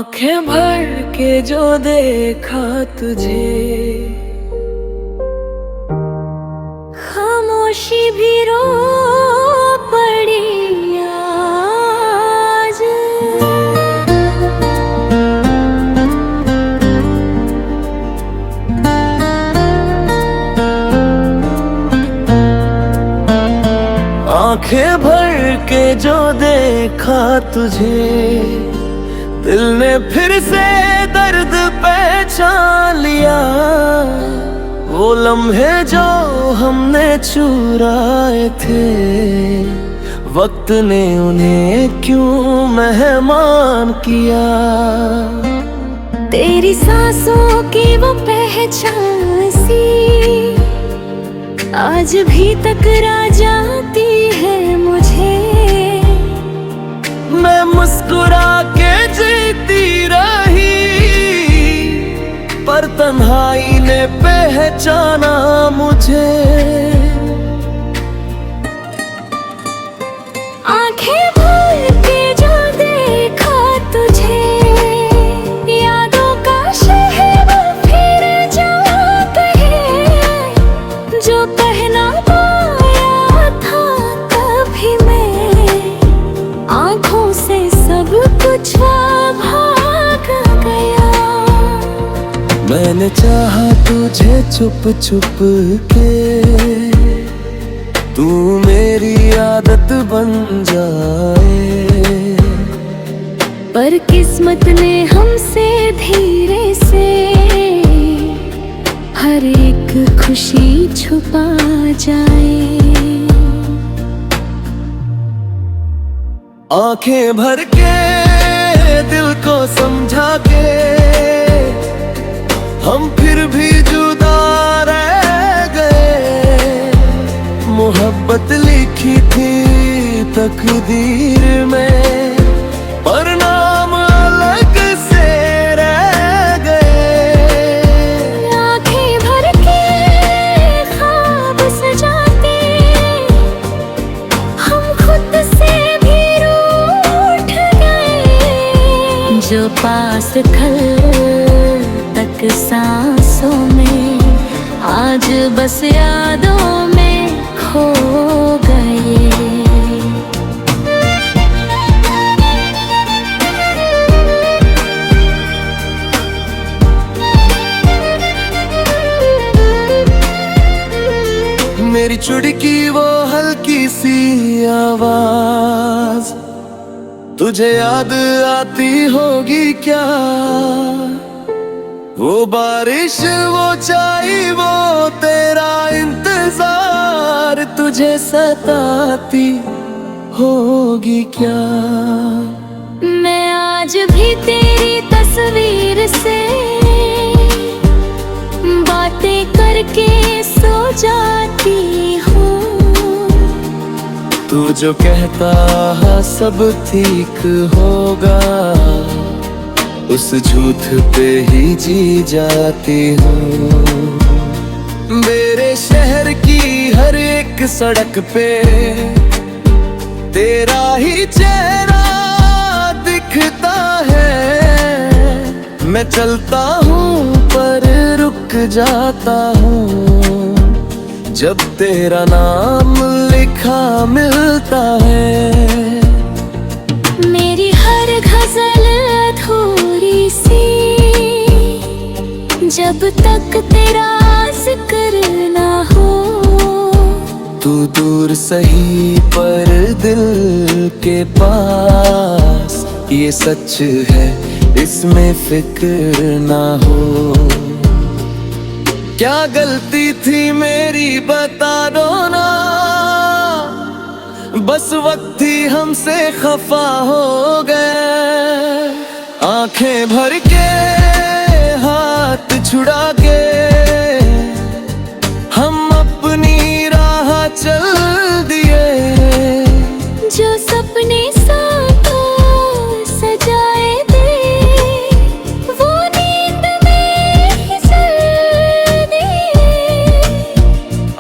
आंखें भर के जो देखा तुझे, खामोशी भी रो पड़ी आज। आंखें भर के जो देखा तुझे, दिल ने फिर से दर्द पहचान लिया। वो लम्हे जो हमने चुराए थे, वक्त ने उन्हें क्यों मेहमान किया। तेरी सांसों की वो पहचान सी आज भी टकरा जाती है मुझे। मैं मुस्कुरा के जीती रही, पर तन्हाई ने पहचाना मुझे। आंखें भर के जो देखा तुझे, यादों का शहर फिर जाता है। जो पहना पाया था कभी मैं, आंखों से सब कुछ भाग गया। मैंने चाहा तुझे छुप छुप के, तू मेरी आदत बन जाए। पर किस्मत ने हमसे धीरे से हर एक खुशी छुपा जाए। आंखें भर के दिल को समझा के, हम फिर भी जुदा रह गए। मोहब्बत लिखी थी तकदीर में, पर नाम अलग से रह गए। आंखें भर के ख्वाब सजाते, हम खुद से भी रूठ गए। जो पास खल तक सांसों में, आज बस यादों में खो गए। मेरी चुड़की वो हल्की सी आवाज, तुझे याद आती होगी क्या। वो बारिश, वो चाय, वो तेरा इंतजार, तुझे सताती होगी क्या। मैं आज भी तेरी तस्वीर से बातें करके सो जाती हूँ। तू जो कहता है सब ठीक होगा, उस झूठ पे ही जी जाती हूँ। मेरे शहर की हर एक सड़क पे तेरा ही चेहरा दिखता है। मैं चलता हूँ पर रुक जाता हूँ, जब तेरा नाम लिखा मिलता है। मेरी हर गजल अधूरी सी, जब तक तेरा जिक्र ना हो। तू दूर सही पर दिल के पास, ये सच है इसमें फिक्र ना हो। क्या गलती थी मेरी बता दो ना, बस वक्त ही हमसे खफा हो गए। आंखें भर के हाथ छुड़ा के, हम अपनी राह चल दिए। जो सपने सांपों सजाए थे, वो नींद में ही चल दिए।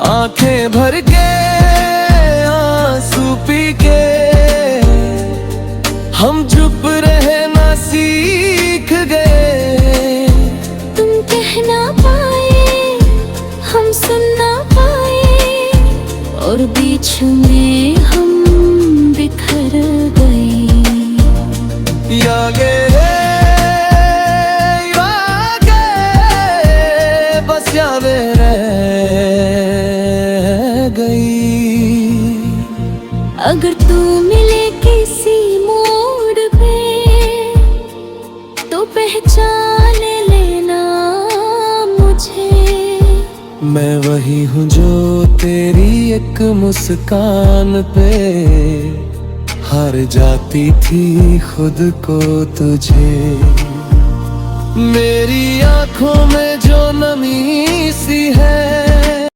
आंखें भर के आंसू पी के, हम चुप रहना सीख अगर तू मिले किसी मोड़ पे तो पहचान लेना मुझे। मैं वही हूँ जो तेरी एक मुस्कान पे हार जाती थी खुद को तुझे। मेरी आंखों में जो नमी सी है